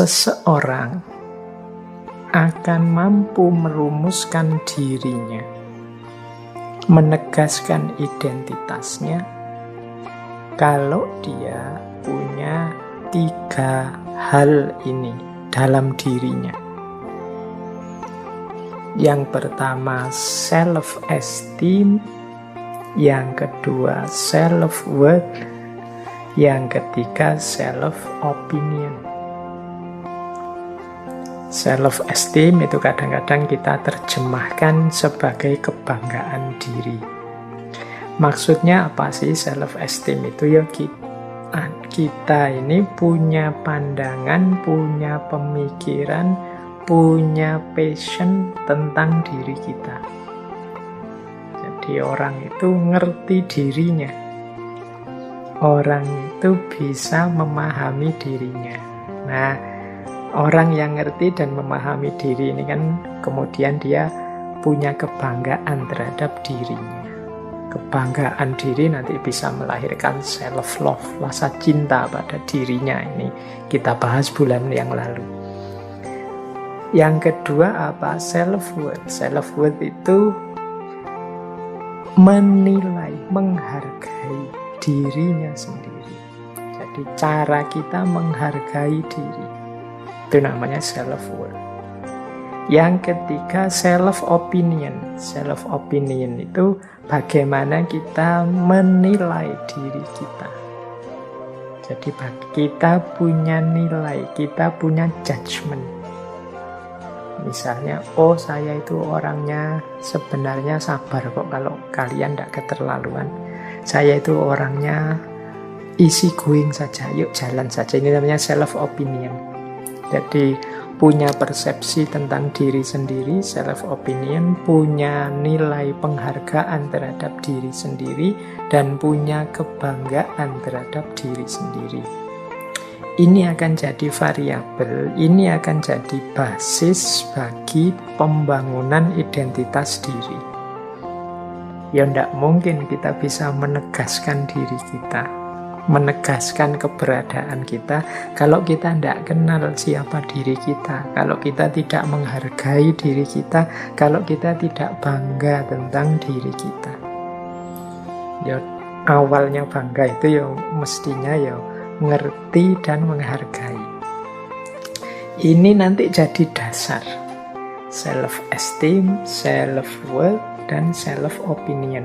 seseorang akan mampu merumuskan dirinya, menegaskan identitasnya, kalau dia punya 3 hal ini dalam dirinya. Yang pertama self-esteem, yang kedua self-worth, yang ketiga self-opinion. Self-esteem itu kadang-kadang kita terjemahkan sebagai kebanggaan diri. Maksudnya apa sih self-esteem itu? Ya kita ini punya pandangan, punya pemikiran, punya passion tentang diri kita. Jadi orang itu ngerti dirinya. Orang itu bisa memahami dirinya. Nah, orang yang ngerti dan memahami diri ini kan kemudian dia punya kebanggaan terhadap dirinya. Kebanggaan diri nanti bisa melahirkan self-love, rasa cinta pada dirinya. Ini kita bahas bulan yang lalu. Yang kedua apa? Self-worth. Self-worth itu menilai, menghargai dirinya sendiri. Jadi cara kita menghargai diri, itu namanya self-worth. Yang ketiga self-opinion. Self-opinion itu bagaimana kita menilai diri kita. Jadi kita punya nilai, kita punya judgment. Misalnya, oh saya itu orangnya sebenarnya sabar kok kalau kalian tidak keterlaluan. Saya itu orangnya easy going saja, yuk jalan saja. Ini namanya self-opinion. Jadi punya persepsi tentang diri sendiri, self-opinion, punya nilai penghargaan terhadap diri sendiri, dan punya kebanggaan terhadap diri sendiri. Ini akan jadi variabel, ini akan jadi basis bagi pembangunan identitas diri. Ya tidak mungkin kita bisa menegaskan diri kita, menegaskan keberadaan kita, kalau kita tidak kenal siapa diri kita, kalau kita tidak menghargai diri kita, kalau kita tidak bangga tentang diri kita. Ya awalnya bangga itu ya mestinya ya ngerti dan menghargai. Ini nanti jadi dasar self-esteem, self-worth, dan self-opinion.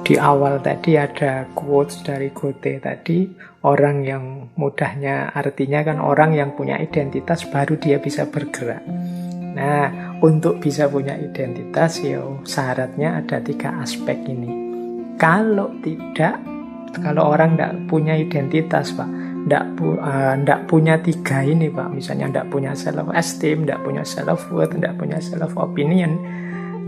Di awal tadi ada quotes dari Goethe tadi, orang yang mudahnya artinya kan orang yang punya identitas baru dia bisa bergerak. Nah, untuk bisa punya identitas ya syaratnya ada 3 aspek ini. Kalau orang tidak punya identitas, Pak, tidak punya 3 ini, Pak, misalnya tidak punya self-esteem, tidak punya self-worth, tidak punya self-opinion,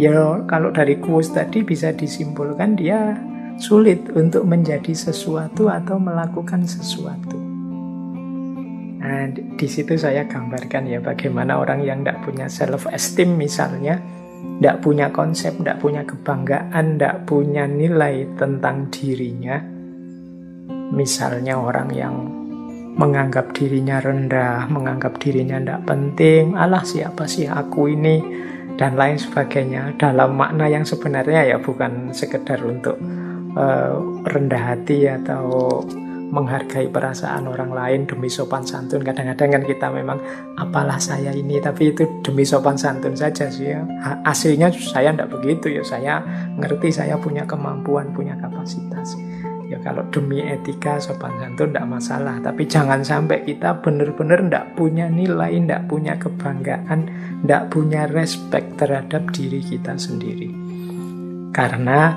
ya kalau dari quotes tadi bisa disimpulkan dia sulit untuk menjadi sesuatu atau melakukan sesuatu. Nah, di situ saya gambarkan ya bagaimana orang yang tidak punya self-esteem misalnya, tidak punya konsep, tidak punya kebanggaan, tidak punya nilai tentang dirinya. Misalnya orang yang menganggap dirinya rendah, menganggap dirinya tidak penting, alah siapa sih aku ini, dan lain sebagainya, dalam makna yang sebenarnya ya bukan sekedar untuk rendah hati atau menghargai perasaan orang lain demi sopan santun. Kadang-kadang kan kita memang apalah saya ini, tapi itu demi sopan santun saja sih ya. Aslinya saya tidak begitu ya, saya ngerti saya punya kemampuan, punya kapasitas. Ya kalau demi etika sopan santun tidak masalah, tapi jangan sampai kita benar-benar tidak punya nilai, tidak punya kebanggaan, tidak punya respect terhadap diri kita sendiri. Karena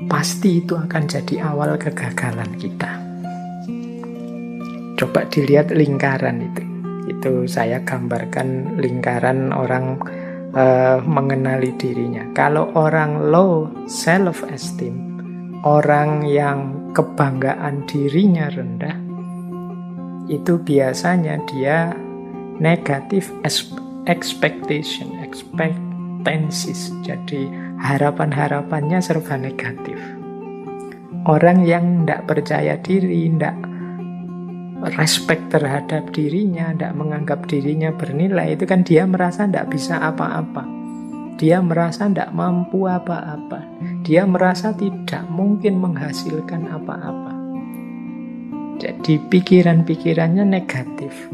pasti itu akan jadi awal kegagalan kita. Coba dilihat lingkaran itu. Itu saya gambarkan lingkaran orang mengenali dirinya. Kalau orang low self-esteem, orang yang kebanggaan dirinya rendah, itu biasanya dia negative expectation, expectancies. Jadi harapan-harapannya serba negatif. Orang yang tidak percaya diri, tidak respect terhadap dirinya, tidak menganggap dirinya bernilai, itu kan dia merasa tidak bisa apa-apa. Dia merasa tidak mampu apa-apa. Dia merasa tidak mungkin menghasilkan apa-apa. Jadi pikiran-pikirannya negatif.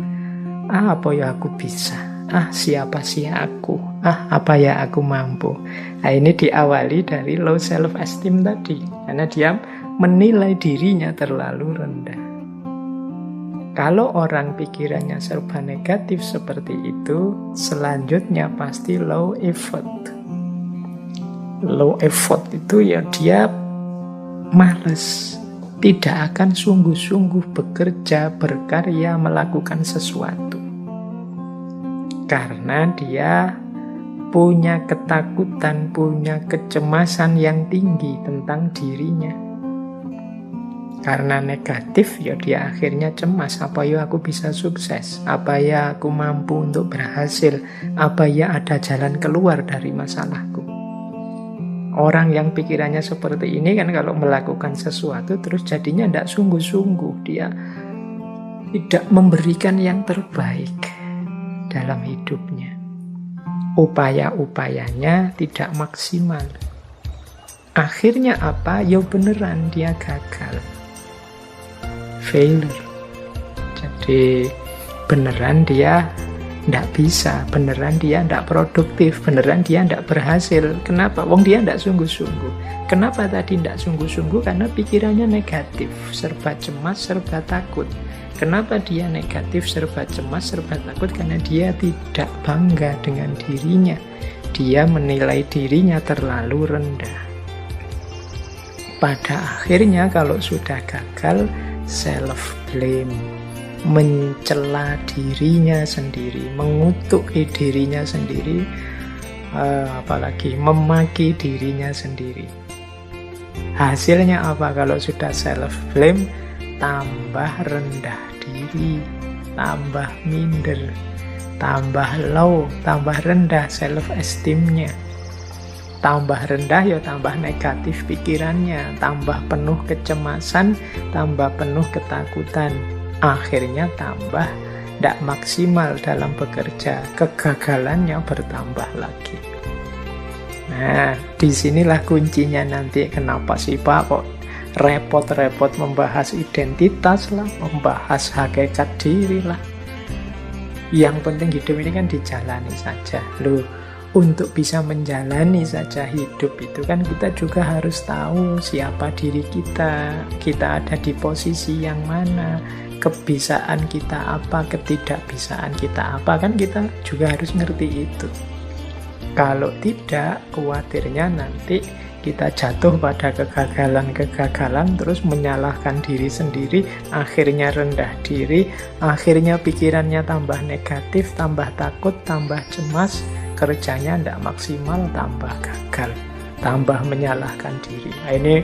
Apa ya aku bisa? Siapa sih aku? Apa ya aku mampu? Nah, ini diawali dari low self-esteem tadi. Karena dia menilai dirinya terlalu rendah. Kalau orang pikirannya serba negatif seperti itu, selanjutnya pasti low effort. Low effort itu ya dia malas, tidak akan sungguh-sungguh bekerja, berkarya, melakukan sesuatu. Karena dia punya ketakutan, punya kecemasan yang tinggi tentang dirinya. Karena negatif, ya dia akhirnya cemas. Apa ya aku bisa sukses? Apa ya aku mampu untuk berhasil? Apa ya ada jalan keluar dari masalahku? Orang yang pikirannya seperti ini kan kalau melakukan sesuatu terus jadinya tidak sungguh-sungguh. Dia tidak memberikan yang terbaik dalam hidupnya. Upaya-upayanya tidak maksimal. Akhirnya apa? Ya beneran dia gagal. Failure. Jadi beneran dia tidak bisa, beneran dia tidak produktif, beneran dia tidak berhasil. Kenapa? Wong dia tidak sungguh-sungguh. Kenapa tadi tidak sungguh-sungguh? Karena pikirannya negatif, serba cemas, serba takut. Kenapa dia negatif, serba cemas, serba takut? Karena dia tidak bangga dengan dirinya. Dia menilai dirinya terlalu rendah. Pada akhirnya kalau sudah gagal, self-blame, mencela dirinya sendiri, mengutuki dirinya sendiri, apalagi memaki dirinya sendiri. Hasilnya apa kalau sudah self-blame? Tambah rendah diri, tambah minder, tambah low, tambah rendah self-esteem-nya. Tambah rendah ya tambah negatif pikirannya, tambah penuh kecemasan, tambah penuh ketakutan. Akhirnya tambah tidak maksimal dalam bekerja, kegagalannya bertambah lagi. Nah, disinilah kuncinya nanti. Kenapa sih Pak kok repot-repot membahas identitas lah, membahas hakikat diri lah. Yang penting hidup ini kan dijalani saja. Loh, untuk bisa menjalani saja hidup itu kan kita juga harus tahu siapa diri kita ada di posisi yang mana, kebisaan kita apa, ketidakbisaan kita apa, kan kita juga harus ngerti itu. Kalau tidak, khawatirnya nanti kita jatuh pada kegagalan-kegagalan, terus menyalahkan diri sendiri, akhirnya rendah diri, akhirnya pikirannya tambah negatif, tambah takut, tambah cemas, kerjanya tidak maksimal, tambah gagal, tambah menyalahkan diri. Nah, ini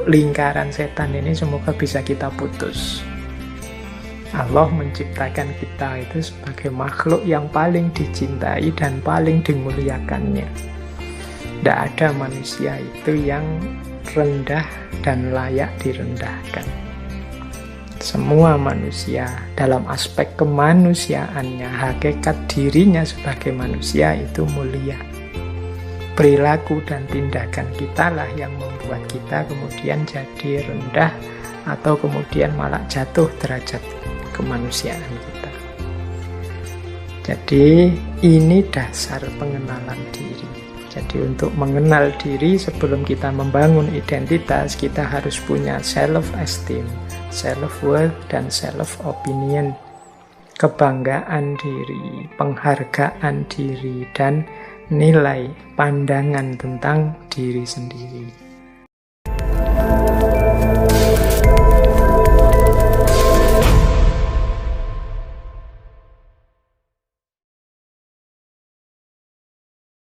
lingkaran setan ini semoga bisa kita putus. Allah menciptakan kita itu sebagai makhluk yang paling dicintai dan paling dimuliakannya. Tidak ada manusia itu yang rendah dan layak direndahkan. Semua manusia dalam aspek kemanusiaannya, hakikat dirinya sebagai manusia itu mulia. Perilaku dan tindakan kita lah yang membuat kita kemudian jadi rendah atau kemudian malah jatuh derajat kemanusiaan kita. Jadi ini dasar pengenalan diri. Jadi untuk mengenal diri sebelum kita membangun identitas, kita harus punya self-esteem, self-worth, dan self-opinion. Kebanggaan diri, penghargaan diri, dan nilai pandangan tentang diri sendiri.